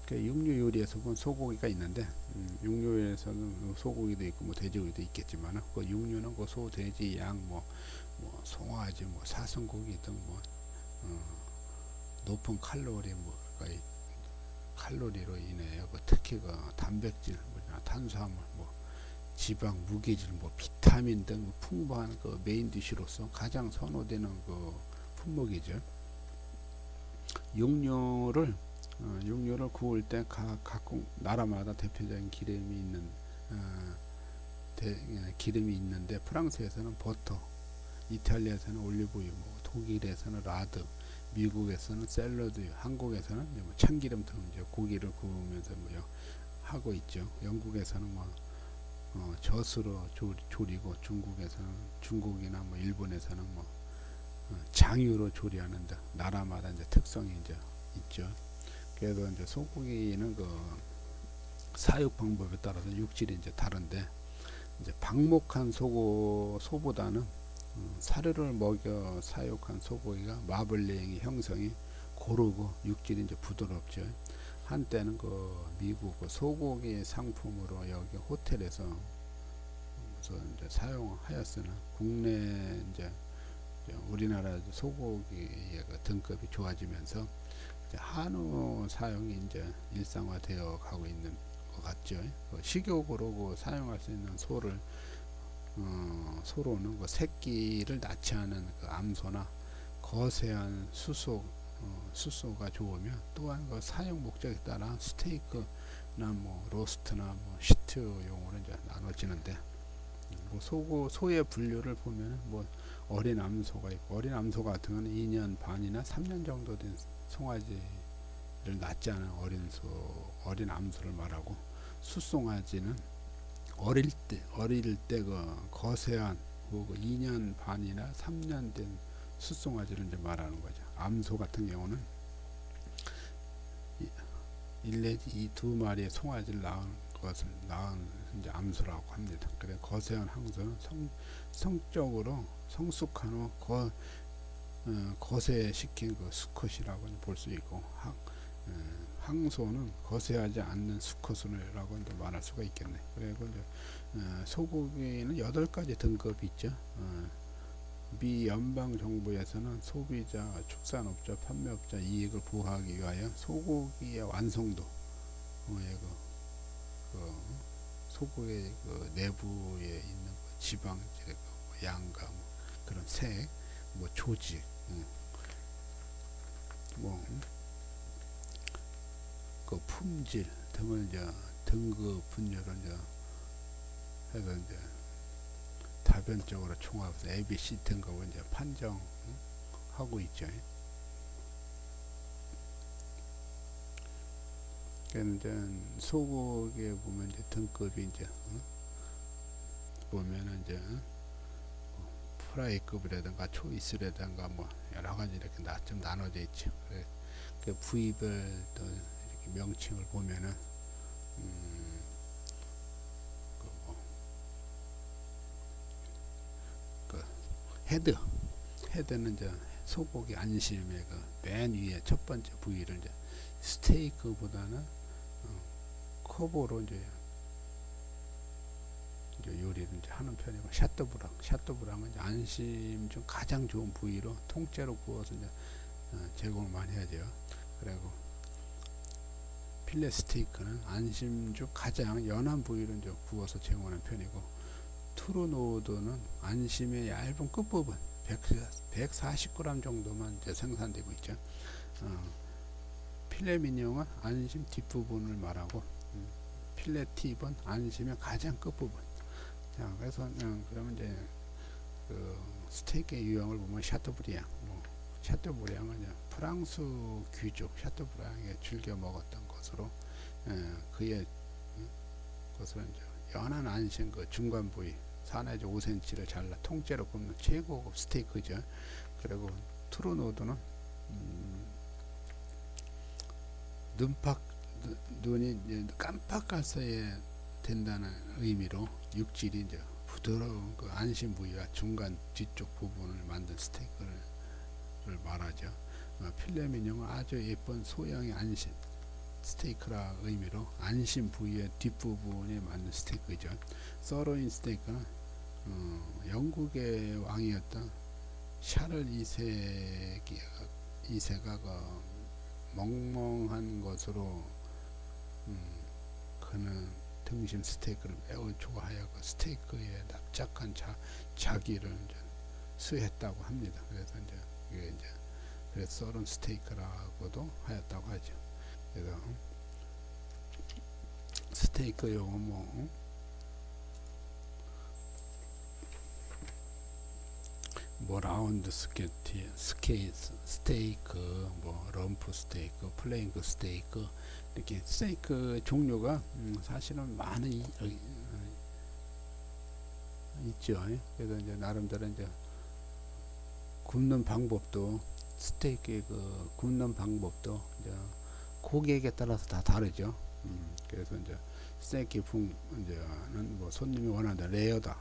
그 육류 요리에서 보면 소고기가 있는데, 육류에서는 소고기도 있고 뭐 돼지고기도 있겠지만, 그 육류는 그 소, 돼지, 양, 뭐 송아지, 뭐 사슴고기 등 뭐 높은 칼로리 칼로리로 인해 그 특히 그 단백질, 탄수화물, 지방, 무게질, 비타민 등 풍부한 그 메인 디쉬로서 가장 선호되는 그 품목이죠. 육류를 구울 때 각 나라마다 대표적인 기름이 있는데, 프랑스에서는 버터, 이탈리아에서는 올리브유, 독일에서는 라드, 미국에서는 샐러드, 한국에서는 참기름 등 고기를 구우면서 하고 있죠. 영국에서는 젖으로 조리고, 중국이나 일본에서는 장유로 조리하는 등 나라마다 이제 특성이 이제 있죠. 그래서 이제 소고기는 그 사육 방법에 따라서 육질이 이제 다른데, 이제 방목한 소보다는 사료를 먹여 사육한 소고기가 마블링의 형성이 고르고 육질이 이제 부드럽죠. 한때는 그 미국 그 소고기 상품으로 여기 호텔에서 이제 사용하였으나, 국내 이제 우리나라 소고기의 그 등급이 좋아지면서 이제 한우 사용이 이제 일상화되어 가고 있는 것 같죠. 식욕으로 그 사용할 수 있는 소로는 그 새끼를 낳지 않은 그 암소나 거세한 수소가 좋으며, 또한 그 사용 목적에 따라 스테이크나 로스트나 시트용으로 이제 나눠지는데, 소의 분류를 보면 어린 암소가 있고, 어린 암소 같은 경우는 2년 반이나 3년 정도 된 송아지를 낳지 않은 어린 암소를 말하고, 숫송아지는 어릴 때 그 거세한 2년 반이나 3년 된 숫송아지를 이제 말하는 거죠. 암소 같은 경우는 1 내지 2마리의 송아지를 낳은 이제 암소라고 합니다. 그래 거세한 항소는 성적으로 성숙한 후 거세시킨 그 수컷이라고 볼 수 있고, 항소는 거세하지 않는 수컷이라고 말할 수가 있겠네. 그리고 소고기는 8가지 등급이 있죠. 미 연방 정부에서는 소비자, 축산업자, 판매업자 이익을 보호하기 위하여 소고기의 완성도, 소고기 그 내부에 있는 지방, 양가, 그런 색, 조직, 그 품질 등을 이제 등급 분류를 이제 해서 이제 다변적으로 총합해서 ABC 등급을 이제 판정하고 있죠. 그러니까 소고기에 보면 이제 등급이 이제 보면은 이제 프라이급이라든가 초이스라든가 여러 가지 이렇게 좀 나눠져 있죠. 그 부위별도 이렇게 명칭을 보면은 헤드는 이제 소고기 안심의 그 맨 위에 첫 번째 부위를 이제 스테이크보다는 커브로 이제 요리를 이제 하는 편이고, 샤토브랑은 이제 안심 중 가장 좋은 부위로 통째로 구워서 이제 제공을 많이 하죠. 그리고 필레 스테이크는 안심 중 가장 연한 부위로 이제 구워서 제공하는 편이고, 투르노드는 안심의 얇은 끝부분 140g 정도만 이제 생산되고 있죠. 필레 미뇽은 안심 뒷부분을 말하고, 필레 팁은 안심의 가장 끝부분. 자, 그래서 그러면 이제 그 스테이크의 유형을 보면 샤토브리앙, 샤토브리앙은 프랑스 귀족 샤토브리앙에 즐겨 먹었던 것으로 그의 것으로 이제 연한 안심 그 중간 부위 4내지 5cm를 잘라 통째로 굽는 최고급 스테이크죠. 그리고 트루노드는 눈이 깜빡할 된다는 의미로 육질이 이제 부드러운 그 안심 부위와 중간 뒤쪽 부분을 만든 스테이크를 말하죠. 필레미뇽은 아주 예쁜 소형의 안심 스테이크라 의미로 안심 부위의 뒷부분에 만든 스테이크죠. 서로인 스테이크는 영국의 왕이었던 샤를 2세가 그 멍멍한 것으로 그는 등심 스테이크를 매우 좋아하여 그 스테이크에 납작한 자기를 이제 수했다고 합니다. 그래서 이제 이게 이제 그래서 썰은 스테이크라고도 하였다고 하죠. 그래서 스테이크 용어 뭐 라운드 스테이크, 뭐 럼프 스테이크, 플레잉크 스테이크 이렇게 스테이크 종류가 사실은 많은 있죠. 그래서 이제 나름대로 이제 굽는 방법도 스테이크의 그 굽는 방법도 이제 고객에 따라서 다 다르죠. 그래서 이제 스테이크 이제는 뭐 손님이 원하는 레어다.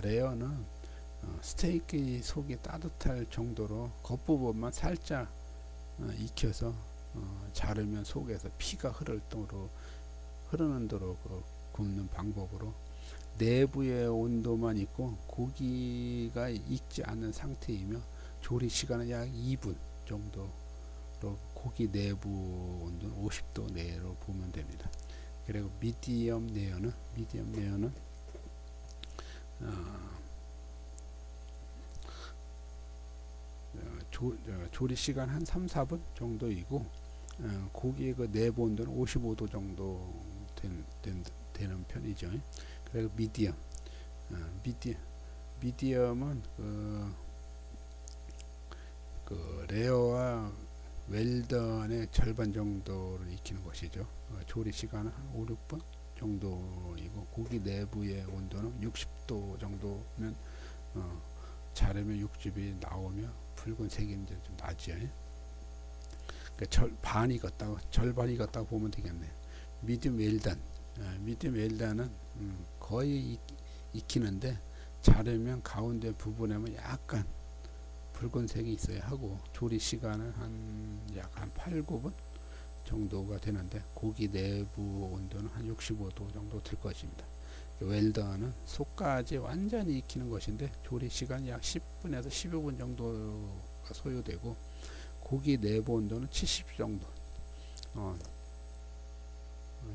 레어는 스테이크 속이 따뜻할 정도로 겉부분만 살짝 익혀서 자르면 속에서 피가 흐르는 대로 굽는 방법으로 내부의 온도만 있고 고기가 익지 않은 상태이며 조리 시간은 약 2분 정도로 고기 내부 온도는 50도 내로 보면 됩니다. 그리고 미디엄 레어는 조리 시간 한 3, 4분 정도이고 고기의 그 내부 온도는 55도 정도 되는 편이죠. 그리고 미디엄은 그 레어와 웰던의 절반 정도를 익히는 것이죠. 조리 시간은 한 5, 6분 정도이고 고기 내부의 온도는 60도 정도면 자르면 육즙이 나오며 붉은색이 이제 좀 나죠. 그러니까 절반이 익었다고 보면 되겠네요. 미디움 웰던은 거의 익히는데 자르면 가운데 부분에만 약간 붉은색이 있어야 하고 조리 시간은 약 한 8, 9분 정도가 되는데 고기 내부 온도는 한 65도 정도 될 것입니다. 웰던은 속까지 완전히 익히는 것인데 조리 시간이 약 10분에서 15분 정도가 소요되고 고기 내부 온도는 70 정도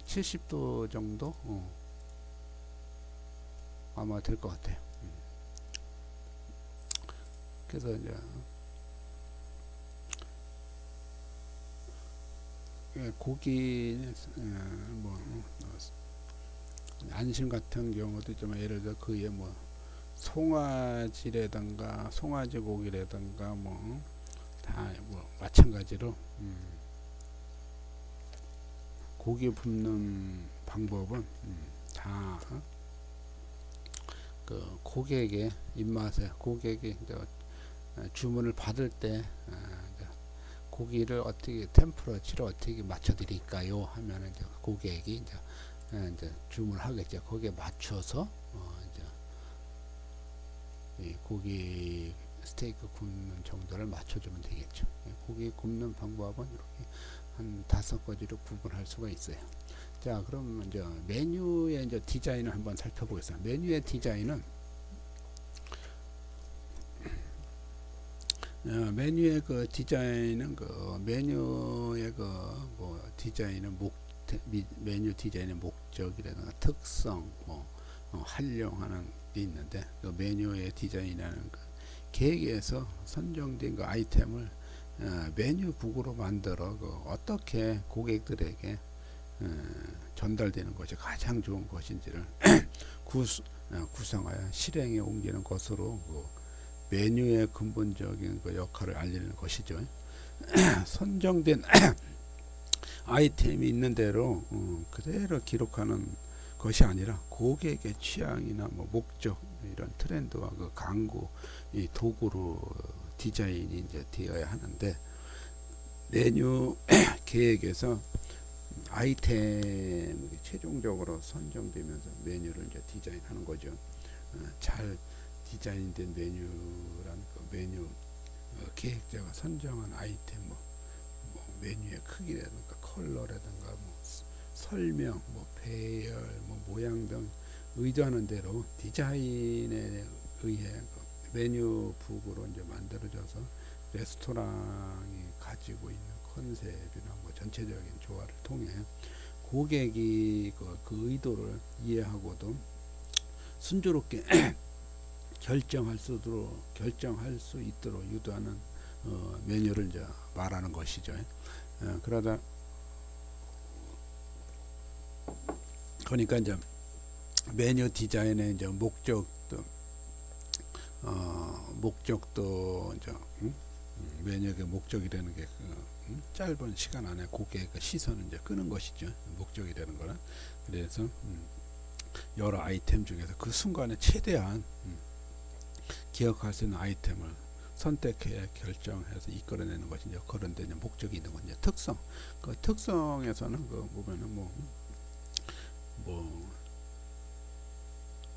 70도 정도 아마 될 것 같아요. 그래서 이제 고기 안심 같은 경우도 좀 예를 들어 그의 뭐 송아지라든가 송아지 고기라든가 다 마찬가지로 고기 굽는 방법은 다 그 고객의 입맛에 고객이 주문을 받을 때 고기를 어떻게 템퍼러처를 어떻게 맞춰 드릴까요 하면은 이제 고객이 이제 주문을 하겠죠. 거기에 맞춰서 이제 이 고기 스테이크 굽는 정도를 맞춰주면 되겠죠. 고기 굽는 방법은 이렇게 한 5가지로 구분할 수가 있어요. 자, 그럼 이제 메뉴의 이제 디자인을 한번 살펴보겠습니다. 메뉴의 디자인은 메뉴의 그 디자인은 메뉴의 메뉴 디자인의 목적이라든가 특성 활용하는 게 있는데 그 메뉴의 디자인이라는 계획에서 선정된 그 아이템을 메뉴북으로 만들어 어떻게 고객들에게 전달되는 것이 가장 좋은 것인지를 구성하여 실행에 옮기는 것으로 메뉴의 근본적인 그 역할을 알리는 것이죠. 선정된 아이템이 있는 대로 그대로 기록하는 것이 아니라 고객의 취향이나 뭐 목적 이런 트렌드와 그 광고 이 도구로 디자인이 이제 되어야 하는데 메뉴 계획에서 아이템이 최종적으로 선정되면서 메뉴를 이제 디자인하는 거죠. 잘 디자인된 메뉴란 그 메뉴 계획자가 선정한 아이템 뭐 메뉴의 크기라든가 컬러라든가 뭐 설명 뭐 배열 뭐 모양 등 의도하는 대로 디자인에 의해 그 메뉴북으로 이제 만들어져서 레스토랑이 가지고 있는 컨셉이나 뭐 전체적인 조화를 통해 고객이 그 의도를 이해하고도 순조롭게 결정할 수 있도록 유도하는 메뉴를 이제 말하는 것이죠. 그러다 그러니까 이제 메뉴 디자인의 이제 목적도 이제 메뉴의 목적이라는 게 짧은 시간 안에 고객의 시선을 이제 끄는 것이죠. 목적이라는 거는. 그래서 여러 아이템 중에서 그 순간에 최대한 기억할 수 있는 아이템을 선택해 결정해서 이끌어내는 것이 이제 그런 데 목적이 있는 건 이제 특성. 그 특성에서는 그 보면은 뭐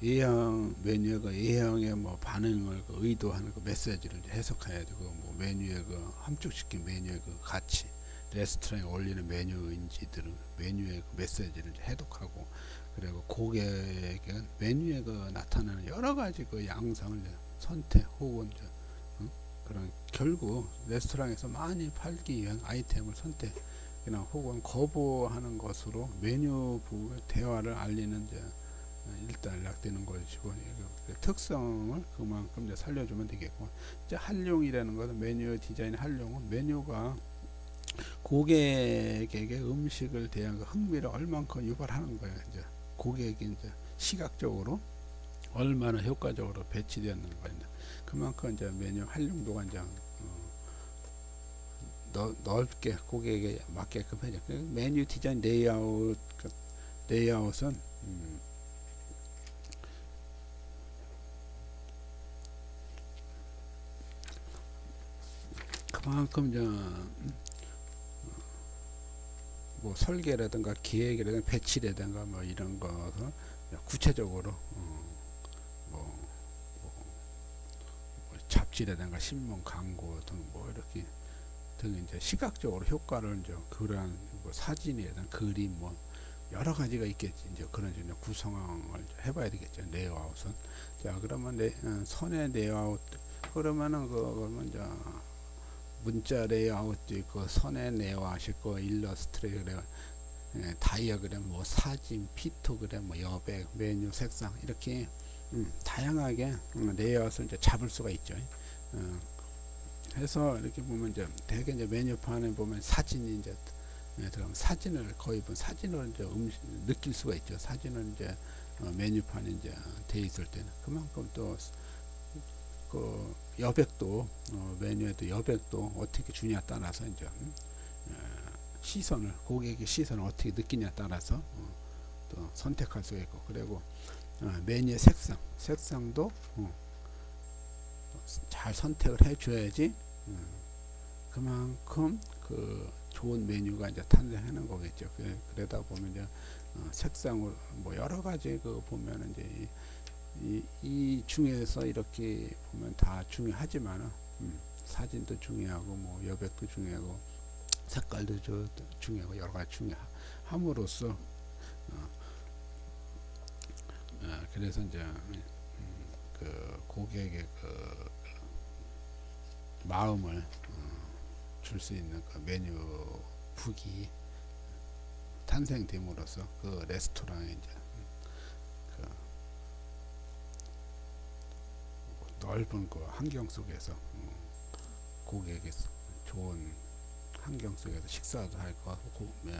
예형 메뉴가 예형의 뭐 반응을 그 의도하는 그 메시지를 해석해야 되고 뭐 메뉴의 그 함축시킨 메뉴의 그 가치 레스토랑에 올리는 메뉴인지들은 메뉴의 그 메시지를 해독하고 그리고 고객은 메뉴에 그 나타나는 여러 가지 그 양상을 선택 혹은 그런 결국 레스토랑에서 많이 팔기 위한 아이템을 선택이나 혹은 거부하는 것으로 메뉴부의 대화를 알리는 이제 일단락되는 것이고 그 특성을 그만큼 이제 살려주면 되겠고 이제 활용이라는 것은 메뉴 디자인 활용은 메뉴가 고객에게 음식을 대한 그 흥미를 얼만큼 유발하는 거예요. 이제 고객이 이제 시각적으로 얼마나 효과적으로 배치되었는 거냐. 그만큼 이제 메뉴 활용도가 이제 넓게 고객에게 맞게끔 해줘. 메뉴 디자인 레이아웃은 그만큼 이제 뭐 설계라든가 기획이라든가 배치라든가 뭐 이런 것을 구체적으로 뭐 잡지라든가 신문 광고 등 뭐 이렇게 등 이제 시각적으로 효과를 이제 그러한 뭐 사진이라든가 그림 뭐 여러 가지가 있겠지. 이제 그런 이제 구성을 해봐야 되겠죠. 레이아웃은. 자 그러면 선의 레이아웃 그러면은 그러면 이제 문자 레이아웃도 있고 선의 레이아웃 있고 일러스트레이션 다이어그램 뭐 사진 피토그램 뭐 여백 메뉴 색상 이렇게 다양하게 레이아웃을 이제 잡을 수가 있죠. 해서 이렇게 보면 이제 대개 이제 메뉴판에 보면 사진이 이제 들어가면 사진을 거의 사진을 이제 느낄 수가 있죠. 사진은 이제 메뉴판에 이제 돼 있을 때는 그만큼 또 그 여백도 메뉴에도 여백도 어떻게 주냐에 따라서 이제 시선을 고객의 시선을 어떻게 느끼냐에 따라서 또 선택할 수가 있고 그리고 메뉴의 색상도 잘 선택을 해줘야지 그만큼 그 좋은 메뉴가 이제 탄생하는 거겠죠. 그러다 보면 이제 색상을 뭐 여러 가지 그 보면 이제 이 중에서 이렇게 보면 다 중요하지만은 사진도 중요하고 뭐 여백도 중요하고 색깔도 중요하고 여러 가지 중요함으로써 그래서 이제 그 고객의 그 마음을 줄 수 있는 그 메뉴 북이 탄생됨으로써 그 레스토랑에 이제 그 넓은 그 환경 속에서 고객의 좋은 환경 속에서 식사도 할 거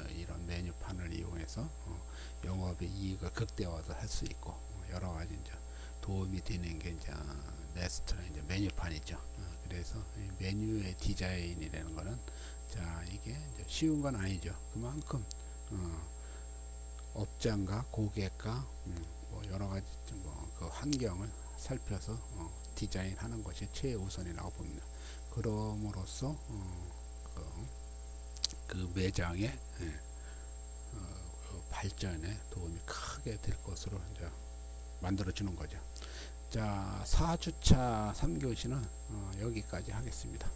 이런 메뉴판을 이용해서 영업의 이익을 극대화도 할 수 있고 여러 가지 이제 도움이 되는 게 이제 레스토랑 이제 메뉴판이죠. 그래서 이 메뉴의 디자인이라는 거는 자 이게 이제 쉬운 건 아니죠. 그만큼 업장과 고객과 뭐 여러 가지 뭐그 환경을 살펴서 디자인하는 것이 최우선이라고 봅니다. 그럼으로써 그 매장의 그 발전에 도움이 크게 될 것으로 이제 만들어주는 거죠. 자, 4주차 3교시는 여기까지 하겠습니다.